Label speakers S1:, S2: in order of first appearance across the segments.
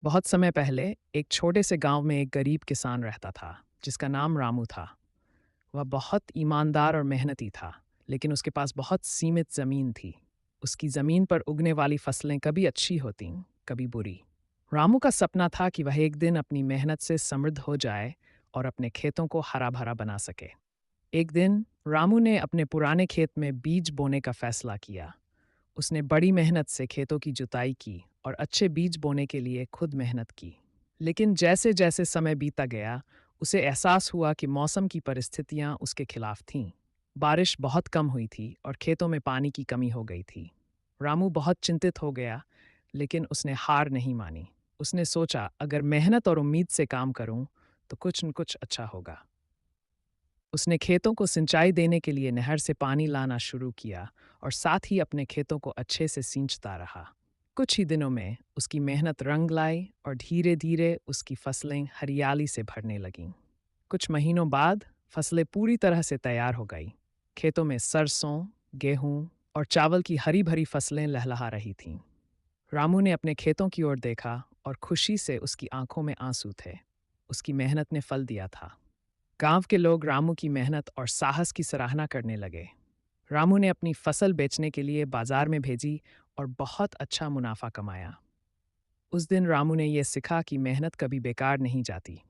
S1: बहुत समय पहले एक छोटे से गांव में एक गरीब किसान रहता था जिसका नाम रामू था। वह बहुत ईमानदार और मेहनती था, लेकिन उसके पास बहुत सीमित जमीन थी। उसकी जमीन पर उगने वाली फसलें कभी अच्छी होतीं, कभी बुरी। रामू का सपना था कि वह एक दिन अपनी मेहनत से समृद्ध हो जाए और अपने खेतों को हरा भरा बना सके। एक दिन रामू ने अपने पुराने खेत में बीज बोने का फैसला किया। उसने बड़ी मेहनत से खेतों की जुताई की और अच्छे बीज बोने के लिए खुद मेहनत की। लेकिन जैसे जैसे समय बीता गया, उसे एहसास हुआ कि मौसम की परिस्थितियां उसके खिलाफ थीं। बारिश बहुत कम हुई थी और खेतों में पानी की कमी हो गई थी। रामू बहुत चिंतित हो गया, लेकिन उसने हार नहीं मानी। उसने सोचा, अगर मेहनत और उम्मीद से काम करूं, तो कुछ न कुछ अच्छा होगा। उसने खेतों को सिंचाई देने के लिए नहर से पानी लाना शुरू किया और साथ ही अपने खेतों को अच्छे से सींचता रहा। कुछ ही दिनों में उसकी मेहनत रंग लाई और धीरे धीरे उसकी फसलें हरियाली से भरने लगीं। कुछ महीनों बाद फसलें पूरी तरह से तैयार हो गई। खेतों में सरसों, गेहूं और चावल की हरी भरी फसलें लहलहा रही थीं। रामू ने अपने खेतों की ओर देखा और खुशी से उसकी आंखों में आंसू थे। उसकी मेहनत ने फल दिया था। गांव के लोग रामू की मेहनत और साहस की सराहना करने लगे। रामू ने अपनी फसल बेचने के लिए बाजार में भेजी और बहुत अच्छा मुनाफा कमाया। उस दिन रामू ने यह सीखा कि मेहनत कभी बेकार नहीं जाती।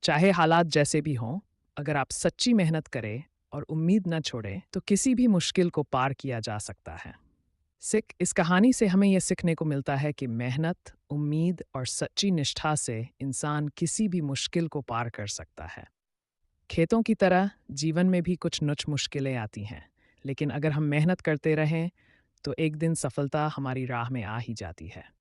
S1: चाहे हालात जैसे भी हों, अगर आप सच्ची मेहनत करें और उम्मीद न छोड़ें, तो किसी भी मुश्किल को पार किया जा सकता है। सिख इस कहानी से हमें यह सीखने को मिलता है कि मेहनत, उम्मीद और सच्ची निष्ठा से इंसान किसी भी मुश्किल को पार कर सकता है। खेतों की तरह जीवन में भी कुछ नुच मुश्किलें आती हैं, लेकिन अगर हम मेहनत करते रहें, तो एक दिन सफलता हमारी राह में आ ही जाती है।